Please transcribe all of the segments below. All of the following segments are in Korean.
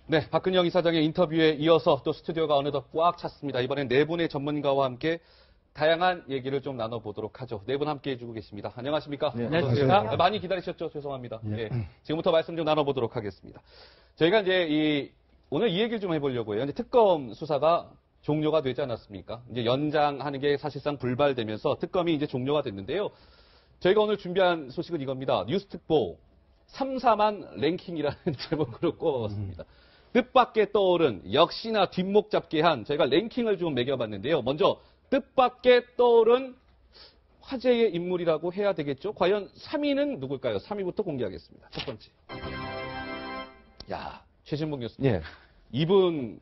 네, 박근영 이사장의 인터뷰에 이어서 또 스튜디오가 어느덧 꽉 찼습니다. 이번엔 네 분의 전문가와 함께 다양한 얘기를 좀 나눠보도록 하죠. 네 분 함께 해주고 계십니다. 안녕하십니까? 네, 안녕하십니까? 많이 기다리셨죠? 죄송합니다. 네. 지금부터 말씀 좀 나눠보도록 하겠습니다. 저희가 이제 오늘 이 얘기를 좀 해보려고 해요. 이제 특검 수사가 종료가 되지 않았습니까? 이제 연장하는 게 사실상 불발되면서 특검이 이제 종료가 됐는데요. 저희가 오늘 준비한 소식은 이겁니다. 뉴스특보 3사만 랭킹이라는 제목으로 꼽아봤습니다. 뜻밖의 떠오른 역시나 뒷목 잡게 한 저희가 랭킹을 좀 매겨봤는데요. 먼저 뜻밖의 떠오른 화제의 인물이라고 해야 되겠죠? 과연 3위는 누굴까요? 3위부터 공개하겠습니다. 첫 번째. 야, 최신봉 교수님. 예. 이분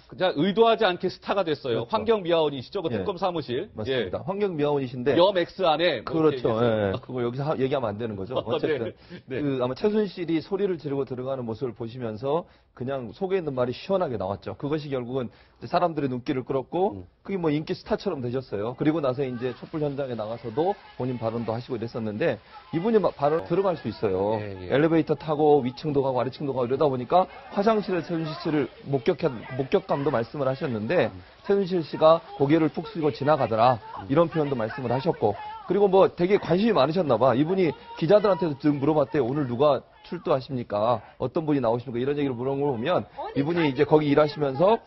그냥 의도하지 않게 스타가 됐어요. 그렇죠. 환경미화원이시죠? 그 예. 특검 사무실. 맞습니다. 예. 환경미화원이신데. 염 X 안에. 뭐 그렇죠. 이렇게 예. 그걸 여기서 얘기하면 안 되는 거죠. 어쨌든. 네. 아마 최순실이 소리를 지르고 들어가는 모습을 보시면서 그냥 속에 있는 말이 시원하게 나왔죠. 그것이 결국은 사람들의 눈길을 끌었고, 그게 뭐 인기 스타처럼 되셨어요. 그리고 나서 이제 촛불 현장에 나가서도 본인 발언도 하시고 이랬었는데, 이분이 발언 들어갈 수 있어요. 예. 엘리베이터 타고 위층도 가고 아래층도 가고 이러다 보니까 화장실에 최순실 씨를 목격감도 말씀을 하셨는데, 최순실 씨가 고개를 푹 숙이고 지나가더라. 이런 표현도 말씀을 하셨고, 그리고 뭐 되게 관심이 많으셨나 봐. 이분이 기자들한테도 쭉 물어봤대요. 오늘 누가 출두하십니까? 어떤 분이 나오십니까? 이런 얘기를 물어본 걸 보면 이분이 이제 거기 일하시면서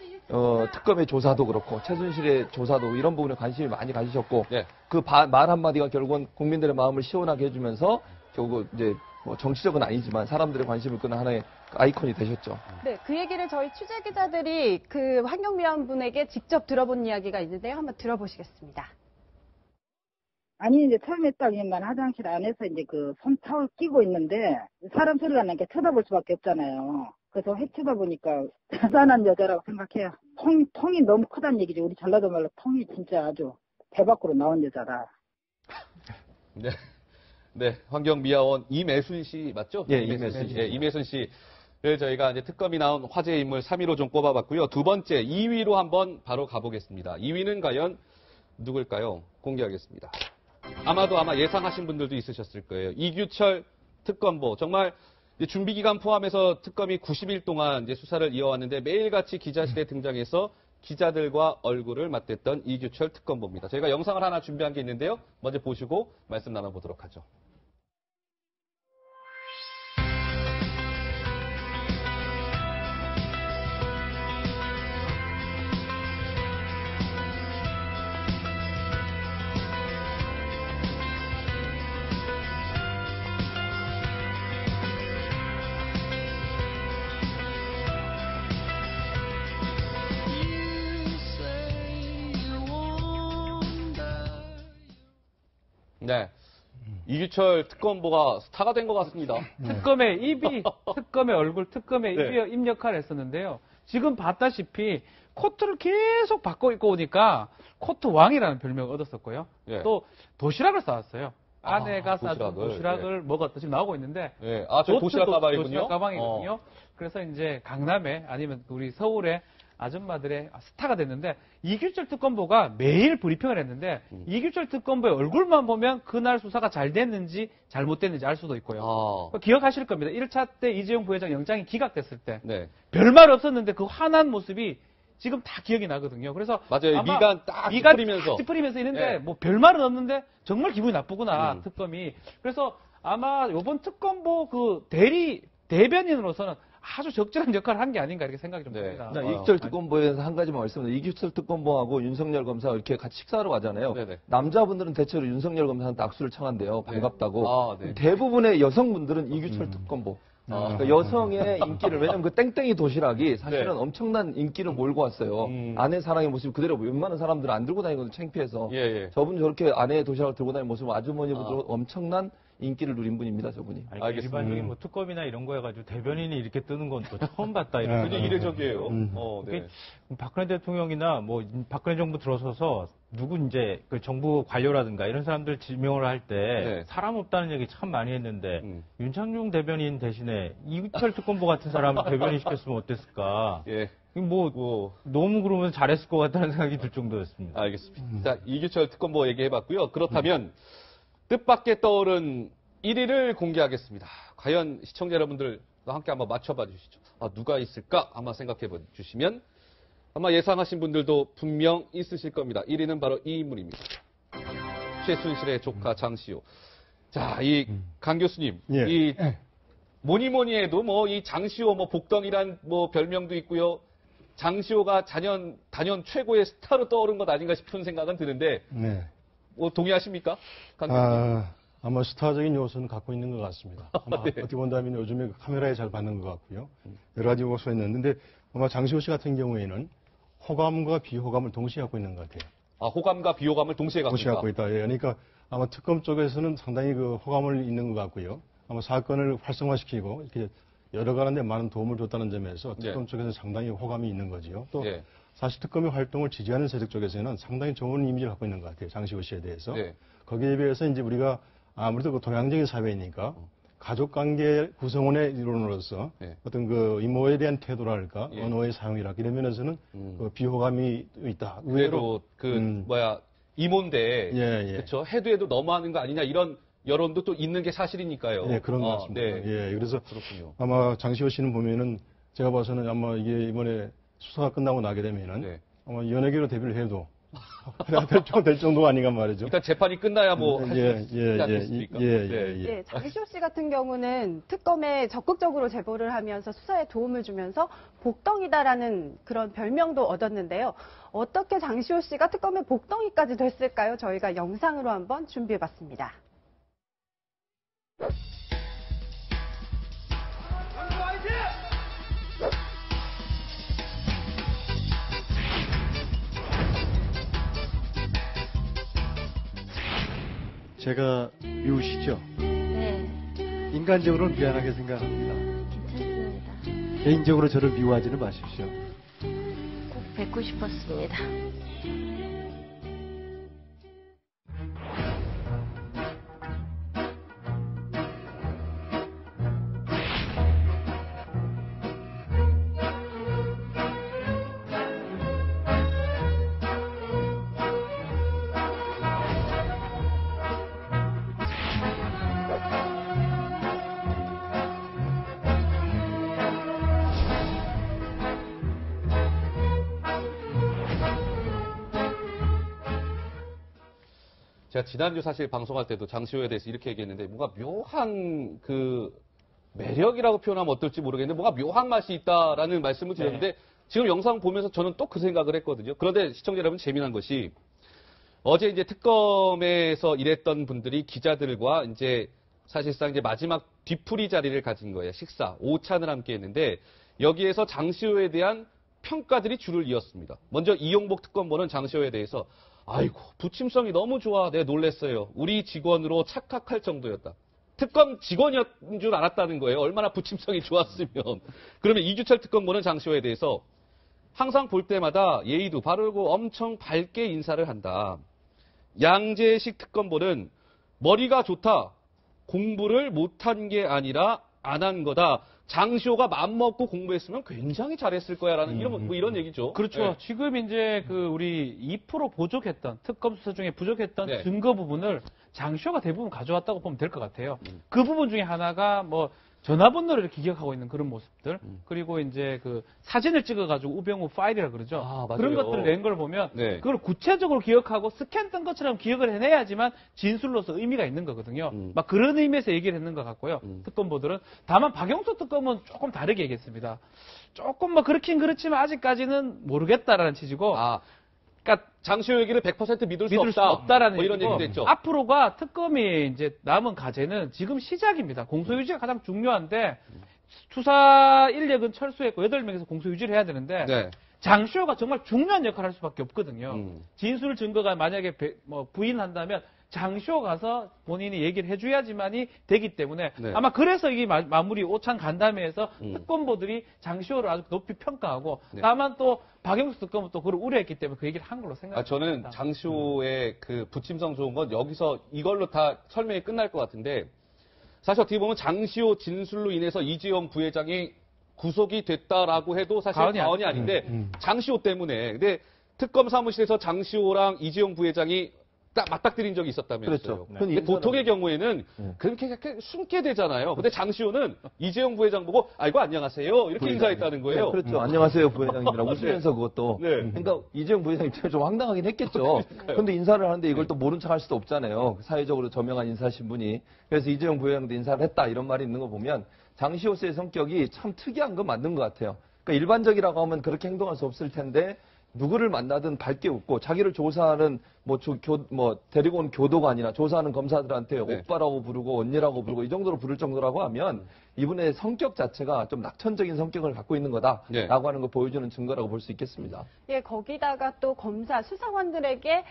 특검의 조사도 그렇고 최순실의 조사도 이런 부분에 관심이 많이 가지셨고 네. 그 말 한마디가 결국은 국민들의 마음을 시원하게 해주면서 결국 이제 뭐 정치적은 아니지만 사람들의 관심을 끄는 하나의 아이콘이 되셨죠. 네, 그 얘기를 저희 취재 기자들이 그 환경미화원 분에게 직접 들어본 이야기가 있는데요. 한번 들어보시겠습니다. 아니, 이제 처음에 딱 이만 화장실 안에서 이제 그 손타올 끼고 있는데 사람 소리가 나니까 쳐다볼 수밖에 없잖아요. 그래서 해 쳐다보니까 대단한 여자라고 생각해요. 통이 너무 크다는 얘기죠. 우리 전라도 말로 통이 진짜 아주 배 밖으로 나온 여자라. 네. 네. 환경미화원 이매순 씨 맞죠? 예, 이매순 씨. 예, 이매순 씨를 저희가 이제 특검이 나온 화제의 인물 3위로 좀 꼽아봤고요. 두 번째 2위로 한번 바로 가보겠습니다. 2위는 과연 누굴까요? 공개하겠습니다. 아마 예상하신 분들도 있으셨을 거예요. 이규철 특검보. 정말 준비 기간 포함해서 특검이 90일 동안 이제 수사를 이어왔는데 매일같이 기자실에 등장해서 기자들과 얼굴을 맞댔던 이규철 특검보입니다. 저희가 영상을 하나 준비한 게 있는데요. 먼저 보시고 말씀 나눠보도록 하죠. 네. 이규철 특검보가 스타가 된 것 같습니다. 특검의 입이, 특검의 얼굴, 특검의 네. 입 역할을 했었는데요. 지금 봤다시피 코트를 계속 바꿔 입고 오니까 코트 왕이라는 별명을 얻었었고요. 네. 또 도시락을 싸왔어요. 아내가 싸준 도시락을. 도시락을 먹었다. 지금 나오고 있는데. 네. 아, 저 도시락 가방이군요. 도시락 가방이거든요. 그래서 이제 강남에 아니면 우리 서울에 아줌마들의 스타가 됐는데 이규철 특검보가 매일 브리핑을 했는데 이규철 특검보의 얼굴만 보면 그날 수사가 잘 됐는지 잘못됐는지 알 수도 있고요. 기억하실 겁니다. 1차 때 이재용 부회장 영장이 기각됐을 때 네. 별말 없었는데 그 환한 모습이 지금 다 기억이 나거든요. 그래서 맞아요. 아마 미간 딱 미간 찌푸리면서. 찌푸리면서 있는데 네. 뭐 별말은 없는데 정말 기분이 나쁘구나 특검이. 그래서 아마 이번 특검보 그 대변인으로서는 아주 적절한 역할을 한 게 아닌가 이렇게 생각이 좀 듭니다. 이규철 특검보에서 한 가지만 말씀드리면 이규철 특검보하고 윤석열 검사 이렇게 같이 식사하러 가잖아요. 네네. 남자분들은 대체로 윤석열 검사한테 악수를 청한대요. 반갑다고. 네. 대부분의 여성분들은 이규철 특검보. 그러니까 여성의 인기를 왜냐면 그 땡땡이 도시락이 사실은 네. 엄청난 인기를 몰고 왔어요. 아내 사랑의 모습 그대로 웬만한 사람들은 안 들고 다니거든요. 창피해서. 예. 저분 저렇게 아내의 도시락을 들고 다니는 모습은 아주머니보다 엄청난 인기를 누린 분입니다. 저분이. 아니, 알겠습니다. 일반적인 뭐 특검이나 이런 거 해가지고 대변인이 이렇게 뜨는 건 또 처음 봤다 이런. 굉장히 이례적이에요. 네. 박근혜 대통령이나 뭐 박근혜 정부 들어서서 누구 이제 그 정부 관료라든가 이런 사람들 지명을 할 때 네. 사람 없다는 얘기 참 많이 했는데 윤창중 대변인 대신에 이규철 특검보 같은 사람을 대변인 시켰으면 어땠을까? 예. 뭐 너무 그러면 잘했을 것 같다는 생각이 들 정도였습니다. 알겠습니다. 자, 이규철 특검보 얘기해봤고요. 그렇다면 뜻밖의 떠오른 1위를 공개하겠습니다. 과연 시청자 여러분들 함께 한번 맞춰봐 주시죠. 아, 누가 있을까? 한번 생각해 주시면 아마 예상하신 분들도 분명 있으실 겁니다. 1위는 바로 이 인물입니다. 최순실의 조카 장시호. 자, 이 강 교수님, 예. 이 뭐니 해도 뭐 이 장시호 뭐 복덩이란 뭐 별명도 있고요. 장시호가 단연 최고의 스타로 떠오른 것 아닌가 싶은 생각은 드는데 네. 뭐 동의하십니까? 강 교수님. 아마 스타적인 요소는 갖고 있는 것 같습니다. 아마 네. 어떻게 본다면 요즘에 카메라에 잘 받는 것 같고요. 여러 가지 요소가 있는데 아마 장시호 씨 같은 경우에는 호감과 비호감을 동시에 갖고 있는 것 같아요. 아, 호감과 비호감을 동시에 갖고 동시에 갖고 있다. 예, 그러니까 아마 특검 쪽에서는 상당히 그 호감을 있는 것 같고요. 아마 사건을 활성화시키고 이렇게 열어가는데 많은 도움을 줬다는 점에서 특검 네. 쪽에서 상당히 호감이 있는 거지요. 또 네. 사실 특검의 활동을 지지하는 세력 쪽에서는 상당히 좋은 이미지를 갖고 있는 것 같아요. 장시호 씨에 대해서. 네. 거기에 비해서 이제 우리가 아무래도 그 동양적인 사회니까 가족관계 구성원의 이론으로서 네. 어떤 그 이모에 대한 태도랄까 예. 언어의 사용이랄까 이런 면에서는 그 비호감이 있다. 의외로 이모인데 예, 예. 그렇죠. 해도 너무하는 거 아니냐 이런 여론도 또 있는 게 사실이니까요. 예, 그런 것 같습니다. 네. 예, 그래서 그렇군요. 아마 장시호 씨는 보면은 제가 봐서는 아마 이게 이번에 수사가 끝나고 나게 되면은 네. 아마 연예계로 데뷔를 해도 될 정도가 아닌가 말이죠. 일단 재판이 끝나야 뭐 할 수 있지 않겠습니까? 예. 네, 장시호 씨 같은 경우는 특검에 적극적으로 제보를 하면서 수사에 도움을 주면서 복덩이다라는 그런 별명도 얻었는데요. 어떻게 장시호 씨가 특검의 복덩이까지 됐을까요? 저희가 영상으로 한번 준비해봤습니다. 제가 미우시죠? 네, 인간적으로는 미안하게 생각합니다. 괜찮습니다. 개인적으로 저를 미워하지는 마십시오. 꼭 뵙고 싶었습니다. 제가 지난주 사실 방송할 때도 장시호에 대해서 이렇게 얘기했는데 뭔가 묘한 그 매력이라고 표현하면 어떨지 모르겠는데 뭔가 묘한 맛이 있다라는 말씀을 드렸는데 지금 영상 보면서 저는 또 그 생각을 했거든요. 그런데 시청자 여러분 재미난 것이 어제 이제 특검에서 일했던 분들이 기자들과 이제 사실상 이제 마지막 뒤풀이 자리를 가진 거예요. 식사, 오찬을 함께 했는데 여기에서 장시호에 대한 평가들이 줄을 이었습니다. 먼저 이용복 특검보는 장시호에 대해서 아이고 부침성이 너무 좋아. 내가 놀랬어요. 우리 직원으로 착각할 정도였다. 특검 직원이었는 줄 알았다는 거예요. 얼마나 부침성이 좋았으면. 그러면 이주철 특검보는 장시호에 대해서 항상 볼 때마다 예의도 바르고 엄청 밝게 인사를 한다. 양재식 특검보는 머리가 좋다. 공부를 못한 게 아니라 안 한 거다. 장시호가 맘먹고 공부했으면 굉장히 잘했을 거야라는 이런 얘기죠. 그렇죠. 네. 지금 이제 우리 2% 부족했던 특검 수사 중에 부족했던 네. 증거 부분을 장시호가 대부분 가져왔다고 보면 될 것 같아요. 그 부분 중에 하나가 뭐 전화번호를 이렇게 기억하고 있는 그런 모습들, 그리고 이제 사진을 찍어가지고 우병우 파일이라 그러죠. 아, 맞아요. 그런 것들을 낸 걸 보면 네. 그걸 구체적으로 기억하고 스캔 뜬 것처럼 기억을 해내야지만 진술로서 의미가 있는 거거든요. 막 그런 의미에서 얘기를 했는 것 같고요. 특검보들은. 다만 박영수 특검은 조금 다르게 얘기했습니다. 조금 뭐 그렇긴 그렇지만 아직까지는 모르겠다라는 취지고. 그러니까 장시호 얘기를 100% 믿을 믿을 수 수 없다라는 뭐 이런 얘기고, 얘기도 했죠. 앞으로가 특검이 이제 남은 과제는 지금 시작입니다. 공소유지가 가장 중요한데 수사 인력은 철수했고 8명에서 공소유지를 해야 되는데 네. 장시호가 정말 중요한 역할을 할 수밖에 없거든요. 진술 증거가 만약에 부인한다면 장시호 가서 본인이 얘기를 해줘야지만이 되기 때문에 네. 아마 그래서 이게 마무리 오찬 간담회에서 특검보들이 장시호를 아주 높이 평가하고 네. 다만 또 박영수 특검은 또 그걸 우려했기 때문에 그 얘기를 한 걸로 생각합니다. 저는 장시호의 그 부침성 좋은 건 여기서 이걸로 다 설명이 끝날 것 같은데 사실 어떻게 보면 장시호 진술로 인해서 이재용 부회장이 구속이 됐다라고 해도 사실 과언이 아닌데 장시호 때문에. 근데 특검 사무실에서 장시호랑 이재용 부회장이 딱 맞닥뜨린 적이 있었다면서요. 그렇죠. 네. 근데 보통의 경우에는 그렇게 숨게 되잖아요. 근데 장시호는 이재용 부회장 보고 아이고 안녕하세요 이렇게 인사했다는 거예요. 그렇죠. 안녕하세요 부회장님이라고 웃으면서 그것도. 네. 그러니까 이재용 부회장 입장에 좀 황당하긴 했겠죠. 그런데 인사를 하는데 이걸 또 모른 척할 수도 없잖아요. 사회적으로 저명한 인사신 분이. 그래서 이재용 부회장도 인사를 했다 이런 말이 있는 거 보면 장시호 씨의 성격이 참 특이한 건 맞는 것 같아요. 그러니까 일반적이라고 하면 그렇게 행동할 수 없을 텐데 누구를 만나든 밝게 웃고 자기를 조사하는 데리고 온 교도관이나 조사하는 검사들한테 네. 오빠라고 부르고 언니라고 부르고 이 정도로 부를 정도라고 하면 이분의 성격 자체가 좀 낙천적인 성격을 갖고 있는 거다라고 네. 하는 걸 보여주는 증거라고 볼 수 있겠습니다. 예, 거기다가 또 검사, 수사관들에게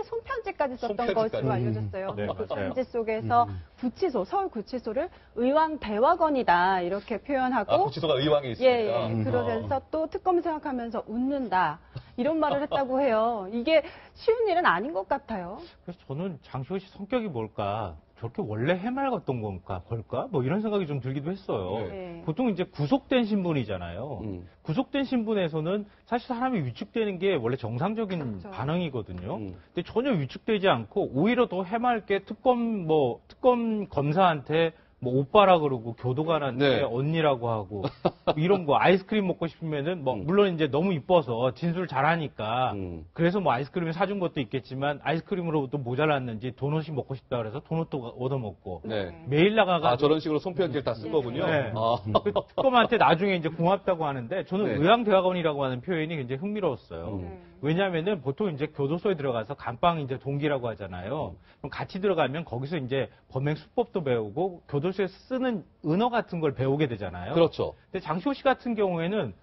손편지까지 썼던 손편지까지. 것으로 알려졌어요. 네, 그 맞아요. 편지 속에서 구치소, 서울 구치소를 의왕대학원이다 이렇게 표현하고 아, 구치소가 의왕에 있습니다. 예, 그러면서 또 특검 생각하면서 웃는다 이런 말을 했다고 해요. 이게 쉬운 일은 아닌 것 같아요. 그래서 저는 장시호 씨 성격이 뭘까? 저렇게 원래 해맑았던 걸까? 뭐 이런 생각이 좀 들기도 했어요. 네. 보통 이제 구속된 신분이잖아요. 구속된 신분에서는 사실 사람이 위축되는 게 원래 정상적인 그렇죠. 반응이거든요. 근데 전혀 위축되지 않고 오히려 더 해맑게 특검 검사한테 뭐 오빠라 그러고 교도관한테 네. 언니라고 하고 뭐 이런 거 아이스크림 먹고 싶으면은 뭐 물론 이제 너무 이뻐서 진술 잘하니까 그래서 뭐 아이스크림 사준 것도 있겠지만 아이스크림으로도 모자랐는지 도넛이 먹고 싶다 그래서 도넛도 얻어 먹고 네. 매일 나가가 아, 저런 식으로 손편지를 다 쓴 거군요. 네. 아. 그 특검한테 나중에 이제 고맙다고 하는데 저는 네. 의왕대학원이라고 하는 표현이 굉장히 흥미로웠어요. 왜냐하면은 보통 이제 교도소에 들어가서 감방 이제 동기라고 하잖아요. 그럼 같이 들어가면 거기서 이제 범행 수법도 배우고 교도소에 쓰는 은어 같은 걸 배우게 되잖아요. 그렇죠. 근데 장시호 씨 같은 경우에는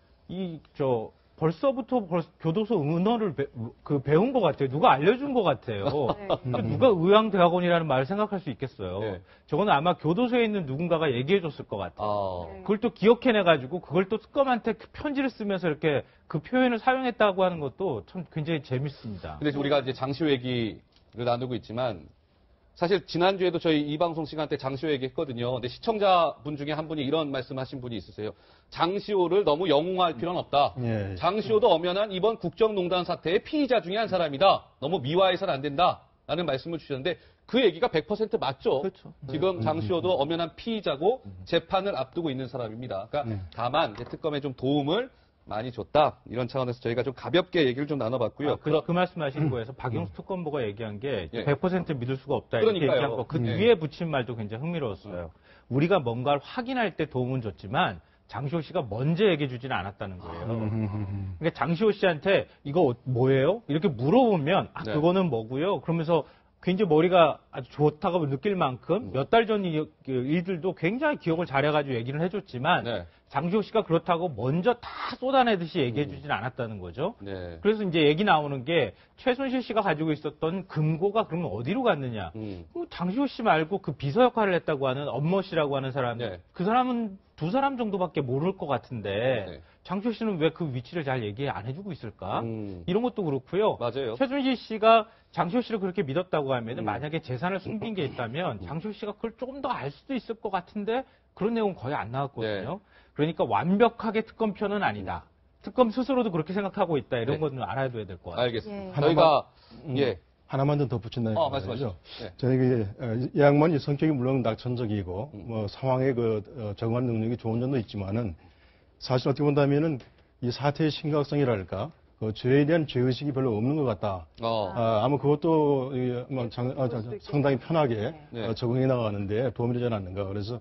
벌써부터 교도소 은어를 배운 것 같아요. 누가 알려준 것 같아요. 그러니까 누가 의왕대학원이라는 말을 생각할 수 있겠어요. 네. 저거는 아마 교도소에 있는 누군가가 얘기해 줬을 것 같아요. 아. 그걸 또 기억해내가지고 그걸 또 특검한테 그 편지를 쓰면서 이렇게 그 표현을 사용했다고 하는 것도 참 굉장히 재밌습니다. 근데 우리가 이제 장시호 얘기를 나누고 있지만 사실 지난주에도 저희 이 방송 시간 때 장시호 얘기했거든요. 근데 시청자분 중에 한 분이 이런 말씀하신 분이 있으세요. 장시호를 너무 영웅할 필요는 없다. 예. 장시호도 엄연한 이번 국정농단 사태의 피의자 중에 한 사람이다. 너무 미화해서는 안 된다. 라는 말씀을 주셨는데 그 얘기가 100% 맞죠. 그렇죠. 지금 장시호도 엄연한 피의자고 재판을 앞두고 있는 사람입니다. 그러니까 다만 이제 특검에 좀 도움을 많이 줬다. 이런 차원에서 저희가 좀 가볍게 얘기를 좀 나눠봤고요. 그 말씀하신 거에서 박영수 특검보가 얘기한 게 예. 100% 믿을 수가 없다 이렇게 그러니까요. 얘기한 거 그 예. 뒤에 붙인 말도 굉장히 흥미로웠어요. 우리가 뭔가를 확인할 때 도움은 줬지만 장시호 씨가 먼저 얘기해 주지는 않았다는 거예요. 그러니까 장시호 씨한테 이거 뭐예요? 이렇게 물어보면 네. 그거는 뭐고요? 그러면서 굉장히 머리가 아주 좋다고 느낄 만큼 몇 달 전 일들도 굉장히 기억을 잘해가지고 얘기를 해줬지만 네. 장시호 씨가 그렇다고 먼저 다 쏟아내듯이 얘기해 주진 않았다는 거죠. 네. 그래서 이제 얘기 나오는 게 최순실 씨가 가지고 있었던 금고가 그러면 어디로 갔느냐. 장시호 씨 말고 그 비서 역할을 했다고 하는 엄모 씨라고 하는 사람, 네. 그 사람은 두 사람 정도밖에 모를 것 같은데 네. 장시호 씨는 왜 그 위치를 잘 얘기 안 해주고 있을까? 이런 것도 그렇고요. 맞아요. 최순실 씨가 장시호 씨를 그렇게 믿었다고 하면 만약에 재산을 숨긴 게 있다면 장시호 씨가 그걸 조금 더 알 수도 있을 것 같은데 그런 내용은 거의 안 나왔거든요. 네. 그러니까 완벽하게 특검편은 아니다. 특검 스스로도 그렇게 생각하고 있다. 이런 네. 거는 알아둬야 될 것 같아요. 알겠습니다. 예. 저희가 예. 하나만 더 덧붙인다면 말씀하시죠. 네. 저희 이 양반이 성격이 물론 낙천적이고 뭐 상황에 적응하는 능력이 좋은 점도 있지만은 사실 어떻게 본다면은 이 사태의 심각성이랄까 그 죄에 대한 죄의식이 별로 없는 것 같다. 아마 그것도 상당히 편하게 네. 적응해 나가는데 도움이 되지 않았는가. 그래서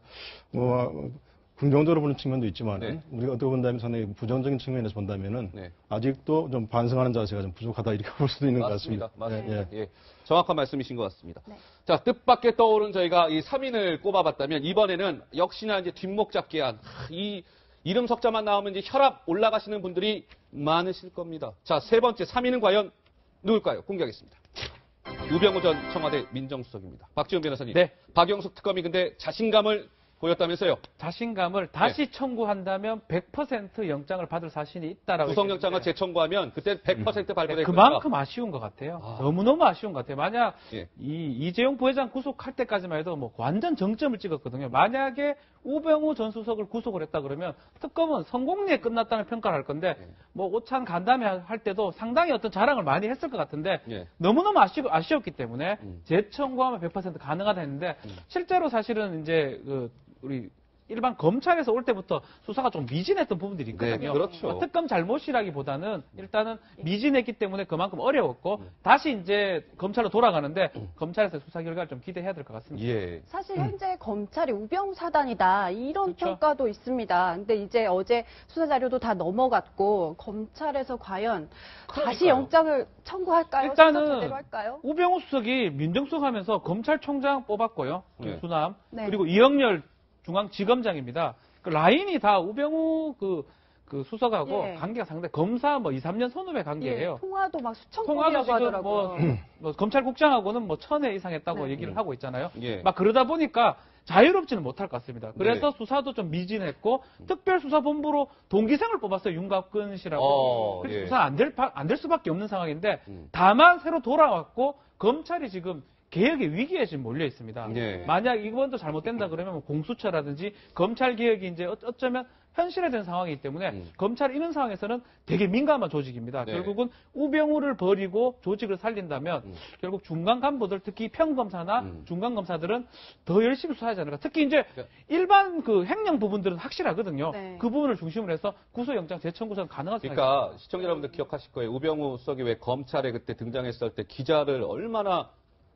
뭐 긍정적으로 보는 측면도 있지만 네. 우리가 어떻게 본다면 상당히 부정적인 측면에서 본다면은 네. 아직도 좀 반성하는 자세가 좀 부족하다 이렇게 볼 수도 있는 것 같습니다. 맞습니다. 예. 예. 정확한 말씀이신 것 같습니다. 네. 자, 뜻밖의 떠오른 저희가 이 3인을 꼽아봤다면 이번에는 역시나 이제 뒷목 잡기 한 이 이름 석자만 나오면 이제 혈압 올라가시는 분들이 많으실 겁니다. 자, 세 번째 3인은 과연 누굴까요? 공개하겠습니다. 우병우 전 청와대 민정수석입니다. 박지원 변호사님. 네. 박영숙 특검이 근데 자신감을 보였다면서요? 자신감을 다시 청구한다면 100% 영장을 받을 자신이 있다라고. 구속영장을 얘기했는데 재청구하면 그때 100% 발부될 그만큼 아쉬운 것 같아요. 너무너무 아쉬운 것 같아요. 만약 예. 이 이재용 부회장 구속할 때까지만 해도 뭐 완전 정점을 찍었거든요. 만약에 우병우 전 수석을 구속을 했다 그러면 특검은 성공리에 끝났다는 평가를 할 건데 뭐 오찬 간담회 할 때도 상당히 어떤 자랑을 많이 했을 것 같은데 예. 너무너무 아쉬웠기 때문에 재청구하면 100% 가능하다 했는데 실제로 사실은 이제 우리 일반 검찰에서 올 때부터 수사가 좀 미진했던 부분들이 있거든요. 네, 그렇죠. 특검 잘못이라기보다는 일단은 미진했기 때문에 그만큼 어려웠고 다시 이제 검찰로 돌아가는데 검찰에서 수사 결과를 좀 기대해야 될 것 같습니다. 예. 사실 현재 검찰이 우병우 사단이다 이런 그렇죠. 평가도 있습니다. 근데 이제 어제 수사 자료도 다 넘어갔고 검찰에서 과연 다시 그러니까요. 영장을 청구할까요? 일단은 수사 제대로 할까요? 우병우 수석이 민정수석하면서 검찰총장 뽑았고요. 네. 김수남 네. 그리고 이영렬 중앙지검장입니다. 그 라인이 다 우병우 그 수석하고 예. 관계가 상당히 검사 뭐 2, 3년 선후배 관계예요. 예, 통화도 막 수천 통화도 건이라고 지금 하더라고요. 뭐 검찰국장하고는 뭐 1000회 이상 했다고 네. 얘기를 하고 있잖아요. 예. 막 그러다 보니까 자유롭지는 못할 것 같습니다. 그래서 네. 수사도 좀 미진했고 특별수사본부로 동기생을 뽑았어요. 윤갑근 씨라고. 그래서 예. 수사 안 될 수밖에 없는 상황인데 다만 새로 돌아왔고 검찰이 지금 개혁의 위기에 지금 몰려 있습니다. 예. 만약 이번도 잘못된다 그러면 뭐 공수처라든지 검찰 개혁이 이제 어쩌면 현실화된 상황이기 때문에 검찰이 이런 상황에서는 되게 민감한 조직입니다. 네. 결국은 우병우를 버리고 조직을 살린다면 결국 중간 간부들 특히 평검사나 중간 검사들은 더 열심히 수사하지 않을까. 특히 이제 일반 그 행령 부분들은 확실하거든요. 네. 그 부분을 중심으로 해서 구속영장 재청구는 가능한 그러니까 시청자 여러분들 기억하실 거예요. 우병우 수석이 왜 검찰에 그때 등장했을 때 기자를 얼마나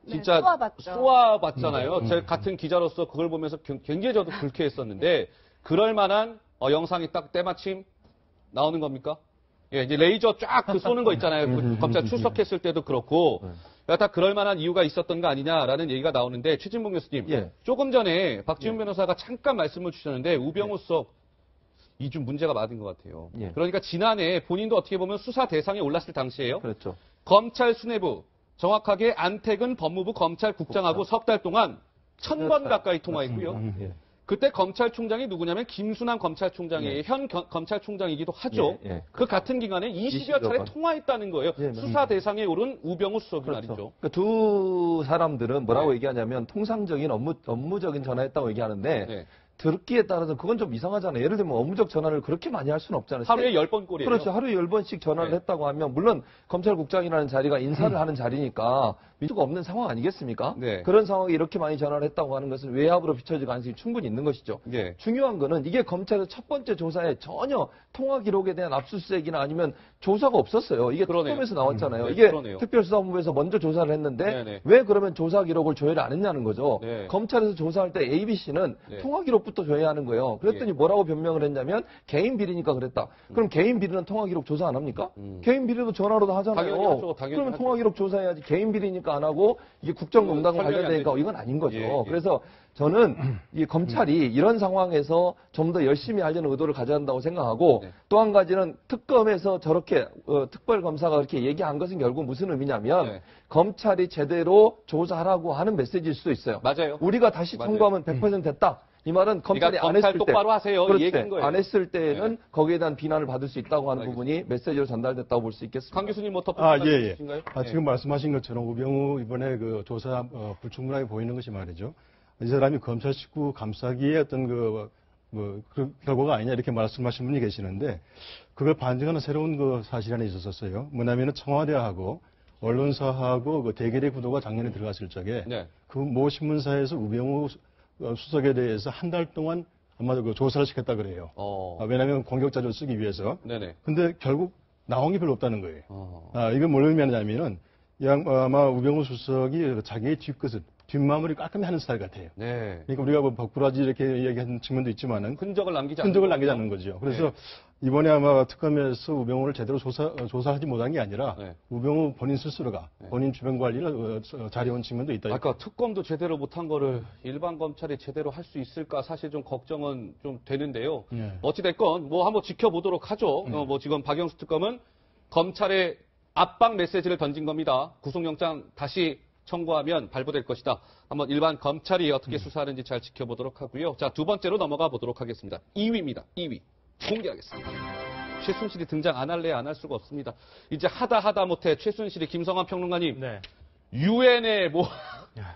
진짜 네, 쏘아봤죠. 쏘아봤잖아요. 제 같은 기자로서 그걸 보면서 굉장히 저도 불쾌했었는데 그럴 만한 영상이 딱 때마침 나오는 겁니까? 예, 이제 레이저 쫙 그 쏘는 거 있잖아요. 그 검찰 출석했을 때도 그렇고 다 그럴 만한 이유가 있었던 거 아니냐라는 얘기가 나오는데 최진봉 교수님, 예. 조금 전에 박지훈 변호사가 잠깐 말씀을 주셨는데 우병우 수석 이 좀 문제가 많은 것 같아요. 예. 그러니까 지난해 본인도 어떻게 보면 수사 대상에 올랐을 당시에요. 그렇죠. 검찰 수뇌부, 정확하게 안택은 법무부 검찰국장하고 석 달 동안 1000번 가까이 통화했고요. 예. 그때 검찰총장이 누구냐면 김순환 검찰총장이에요. 현 검찰총장이기도 하죠. 예, 예. 그 같은 기간에 20여 차례 20여 번. 통화했다는 거예요. 예, 수사 대상에 오른 우병우 수석이 그렇죠. 말이죠. 그러니까 두 사람들은 뭐라고 네. 얘기하냐면 통상적인 업무적인 전화했다고 얘기하는데 네. 듣기에 따라서 그건 좀 이상하잖아요. 예를 들면 업무적 전화를 그렇게 많이 할 수는 없잖아요. 하루에 10번 꼴이에요. 그렇죠. 하루에 10번씩 전화를 네. 했다고 하면 물론 검찰국장이라는 자리가 인사를 하는 자리니까 민주가 없는 상황 아니겠습니까? 네. 그런 상황에 이렇게 많이 전화를 했다고 하는 것은 외압으로 비춰질 가능성이 충분히 있는 것이죠. 예. 중요한 거는 이게 검찰의 첫 번째 조사에 전혀 통화 기록에 대한 압수수색이나 아니면 조사가 없었어요. 이게 그러네요. 특검에서 나왔잖아요. 네, 이게 그러네요. 특별수사본부에서 먼저 조사를 했는데 네네. 왜 그러면 조사 기록을 조회를 안 했냐는 거죠. 네. 검찰에서 조사할 때 ABC는 네. 통화 기록부터 조회하는 거예요. 그랬더니 예. 뭐라고 변명을 했냐면 개인 비리니까 그랬다. 그럼 개인 비리는 통화 기록 조사 안 합니까? 개인 비리도 전화로도 하잖아요. 당연히 하죠. 당연히 그러면 하죠. 통화 기록 조사해야지. 개인 비리니까 안 하고 이게 국정농단과 설명이 안 관련되니까 되죠. 이건 아닌 거죠. 예, 예. 그래서 저는 이 검찰이 이런 상황에서 좀 더 열심히 하려는 의도를 가져야 한다고 생각하고 네. 또 한 가지는 특검에서 저렇게 특별검사가 그렇게 얘기한 것은 결국 무슨 의미냐면 네. 검찰이 제대로 조사하라고 하는 메시지일 수도 있어요. 맞아요. 우리가 다시 맞아요. 청구하면 100% 됐다. 이 말은 검찰이 그러니까 안 검찰 했을 때 똑바로 하세요. 이 그렇지. 얘기인 거예요. 안 했을 때는 네. 거기에 대한 비난을 받을 수 있다고 하는 알겠습니다. 부분이 메시지로 전달됐다고 볼 수 있겠습니다. 강 교수님 뭐 덧붙일 예, 말씀 예. 있으신가요? 지금 말씀하신 것처럼 우병우 이번에 그 조사 불충분하게 보이는 것이 말이죠. 이 사람이 검찰 식구 감싸기의 어떤 그 결과가 아니냐 이렇게 말씀하신 분이 계시는데 그걸 반증하는 새로운 그 사실이 하나 있었어요. 뭐냐면은 청와대하고 언론사하고 그 대결의 구도가 작년에 들어갔을 적에 네. 그 모 신문사에서 우병우 수석에 대해서 한 달 동안 아마도 그 조사를 시켰다 그래요. 왜냐하면 공격 자료를 쓰기 위해서. 네네. 근데 결국 나온 게 별로 없다는 거예요. 어. 이건 뭘 의미하냐면은 아마 우병우 수석이 자기의 뒷마무리 깔끔히 하는 스타일 같아요. 네. 그러니까 우리가 뭐 벅부라지 이렇게 얘기하는 측면도 있지만은 흔적을 남기지 않는 거죠. 그래서 네. 이번에 아마 특검에서 우병우를 제대로 조사하지 못한 게 아니라 네. 우병우 본인 스스로가 본인 주변 관리를 잘해온 측면도 있다. 아까 특검도 제대로 못한 거를 일반 검찰이 제대로 할 수 있을까 사실 좀 걱정은 좀 되는데요. 예. 어찌됐건 뭐 한번 지켜보도록 하죠. 뭐 지금 박영수 특검은 검찰의 압박 메시지를 던진 겁니다. 구속영장 다시 청구하면 발부될 것이다. 한번 일반 검찰이 어떻게 수사하는지 잘 지켜보도록 하고요. 자, 두 번째로 넘어가 보도록 하겠습니다. 2위입니다. 2위. 공개하겠습니다. 최순실이 등장 안 할래 안 할 수가 없습니다. 이제 하다 못해 최순실이 김성환 평론가님 네. 유엔에 뭐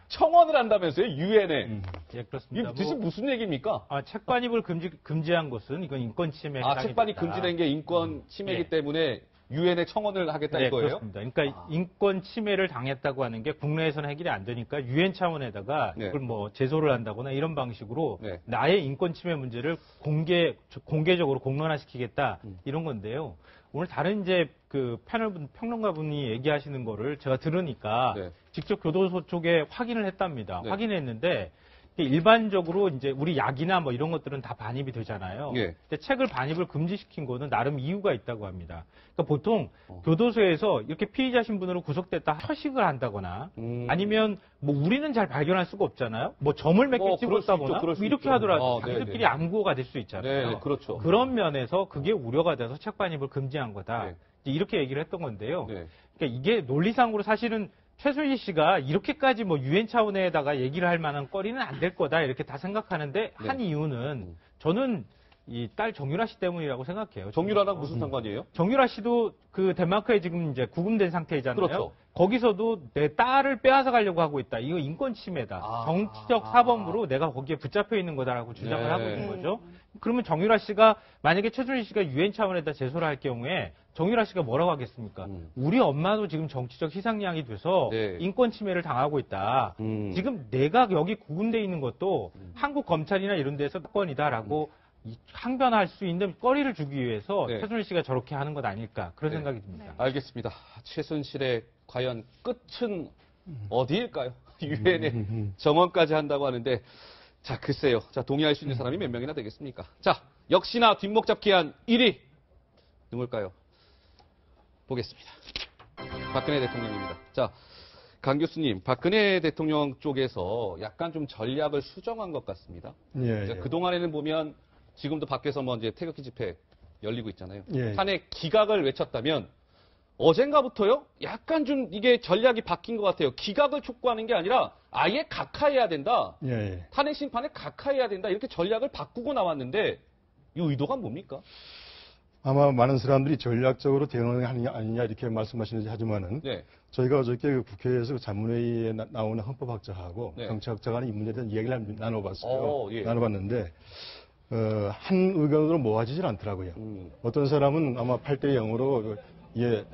청원을 한다면서요? 유엔에. 예, 그렇습니다. 이게 대체 무슨 얘기입니까? 책 반입을 금지한 것은 이건 인권 침해에 해당이 책 반입 된다. 금지된 게 인권 침해이기 예. 때문에 유엔에 청원을 하겠다 네, 이거예요? 그렇습니다. 그러니까 인권 침해를 당했다고 하는 게 국내에서는 해결이 안 되니까 유엔 차원에다가 네. 그걸 뭐 제소를 한다거나 이런 방식으로 네. 나의 인권 침해 문제를 공개적으로 공론화시키겠다 이런 건데요. 오늘 다른 이제 그 패널 평론가분이 얘기하시는 거를 제가 들으니까 네. 직접 교도소 쪽에 확인을 했답니다. 네. 확인했는데 일반적으로 이제 우리 약이나 뭐 이런 것들은 다 반입이 되잖아요. 예. 근데 책을 반입을 금지시킨 거는 나름 이유가 있다고 합니다. 그러니까 보통 교도소에서 이렇게 피의자 신분으로 구속됐다 허식을 한다거나 아니면 뭐 우리는 잘 발견할 수가 없잖아요. 뭐 점을 몇 개 그럴 수 있죠, 찍었다거나 그럴 수 이렇게 있죠. 하더라도 네네. 자기들끼리 암구가 될 수 있잖아요. 네, 그렇죠. 그런 면에서 그게 우려가 돼서 책 반입을 금지한 거다. 네. 이제 이렇게 얘기를 했던 건데요. 네. 그러니까 이게 논리상으로 사실은 최순실 씨가 이렇게까지 뭐 유엔 차원에다가 얘기를 할 만한 거리는 안 될 거다 이렇게 다 생각하는데 한 이유는 저는 이 딸 정유라 씨 때문이라고 생각해요. 정유라랑 무슨 상관이에요? 정유라 씨도 그 덴마크에 지금 이제 구금된 상태잖아요. 그렇죠. 거기서도 내 딸을 빼앗아 가려고 하고 있다. 이거 인권 침해다. 정치적 사범으로 내가 거기에 붙잡혀 있는 거다라고 주장을 네. 하고 있는 거죠. 그러면 정유라 씨가 만약에 최순실 씨가 유엔 차원에다 제소를 할 경우에 정유라 씨가 뭐라고 하겠습니까? 우리 엄마도 지금 정치적 희생양이 돼서 네. 인권 침해를 당하고 있다. 지금 내가 여기 구금돼 있는 것도 한국 검찰이나 이런 데서 사건이다라고 항변할 수 있는 거리를 주기 위해서 네. 최순실 씨가 저렇게 하는 것 아닐까 그런 네. 생각이 듭니다. 알겠습니다. 최순실의 과연 끝은 어디일까요? 유엔에 정원까지 한다고 하는데 자 글쎄요. 자 동의할 수 있는 사람이 몇 명이나 되겠습니까? 자 역시나 뒷목 잡기한 1위 누굴까요? 보겠습니다. 박근혜 대통령입니다. 자 강 교수님, 박근혜 대통령 쪽에서 약간 좀 전략을 수정한 것 같습니다. 예. 그동안에는 보면 지금도 밖에서 뭐 이제 태극기 집회 열리고 있잖아요. 예. 탄핵 기각을 외쳤다면 어젠가부터요? 약간 좀 이게 전략이 바뀐 것 같아요. 기각을 촉구하는 게 아니라 아예 각하해야 된다. 예. 탄핵 심판에 각하해야 된다. 이렇게 전략을 바꾸고 나왔는데 이 의도가 뭡니까? 아마 많은 사람들이 전략적으로 대응하는 게 아니냐 이렇게 말씀하시는지 하지만은 네. 저희가 어저께 그 국회에서 자문회의에 나오는 헌법학자하고 네. 정치학자가 이 문제에 대한 이야기를 나눠봤어요. 예. 나눠봤는데 한 의견으로 모아지질 않더라고요. 어떤 사람은 아마 8대 0으로 예,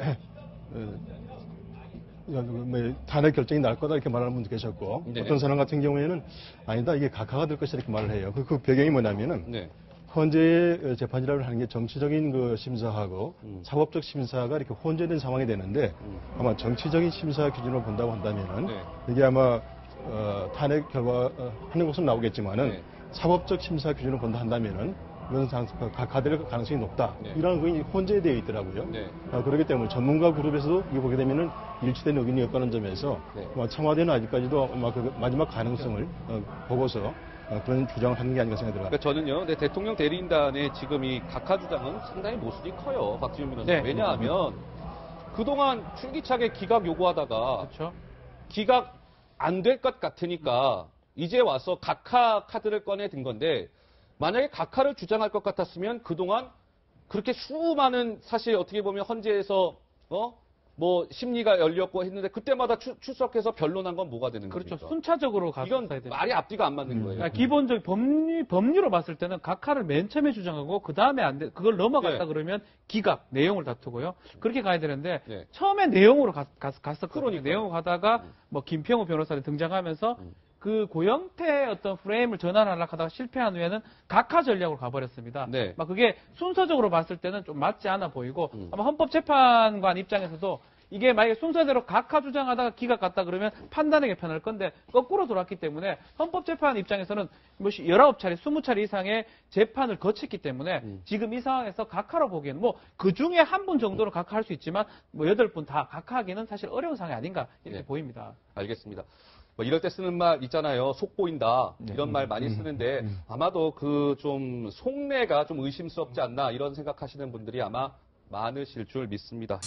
탄핵 결정이 날 거다 이렇게 말하는 분도 계셨고 네. 어떤 사람 같은 경우에는 아니다 이게 각하가 될 것이다 이렇게 말을 해요. 그 배경이 뭐냐면은 네. 헌재의 재판이라고 하는 게 정치적인 그 심사하고 사법적 심사가 이렇게 혼재된 상황이 되는데 아마 정치적인 심사 기준으로 본다고 한다면은 네. 이게 아마 탄핵 결과 하는 것은 나오겠지만은 네. 사법적 심사 기준으로 본다 한다면은 이건 각하될 가능성이 높다. 네. 이런 거 혼재되어 있더라고요. 네. 그렇기 때문에 전문가 그룹에서도 이거 보게 되면은 일치된 의견이 없다는 점에서 네. 청와대는 아직까지도 아마 그 마지막 가능성을 보고서 그런 주장을 하는 게 아닌가 생각이 들어요. 그러니까 저는요, 네, 대통령 대리인단의 지금 이 각하 주장은 상당히 모순이 커요. 박지원 변호사. 네. 왜냐하면 그동안 줄기차게 기각 요구하다가 그렇죠. 기각 안 될 것 같으니까 이제 와서 각하 카드를 꺼내 든 건데 만약에 각하를 주장할 것 같았으면 그동안 그렇게 수많은 사실 어떻게 보면 헌재에서 뭐 심리가 열렸고 했는데 그때마다 출석해서 변론한 건 뭐가 되는 그렇죠. 겁니까? 순차적으로 이건 갔어야 돼요. 말이 앞뒤가 안 맞는 거예요. 그러니까 기본적 법률로 봤을 때는 각하를 맨 처음에 주장하고 그 다음에 안 돼, 그걸 넘어갔다 네. 그러면 기각 내용을 다투고요. 그렇게 가야 되는데 네. 처음에 내용으로 갔었거든요. 그러니까요. 내용으로 가다가 뭐 김평우 변호사를 등장하면서 그 고영태의 어떤 프레임을 전환하려고 하다가 실패한 후에는 각하 전략으로 가버렸습니다. 네. 막 그게 순서적으로 봤을 때는 좀 맞지 않아 보이고 아마 헌법재판관 입장에서도 이게 만약에 순서대로 각하 주장하다가 기각 갔다 그러면 판단의 개편할 건데 거꾸로 돌았기 때문에 헌법재판 입장에서는 뭐 19차례, 20차례 이상의 재판을 거쳤기 때문에 지금 이 상황에서 각하로 보기에는 뭐 그 중에 한 분 정도는 각하할 수 있지만 뭐 8분 다 각하하기는 사실 어려운 상황이 아닌가 이렇게 네. 보입니다. 알겠습니다. 뭐 이럴 때 쓰는 말 있잖아요. 속 보인다. 이런 말 많이 쓰는데 아마도 그 좀 속내가 좀 의심스럽지 않나 이런 생각하시는 분들이 아마 많으실 줄 믿습니다.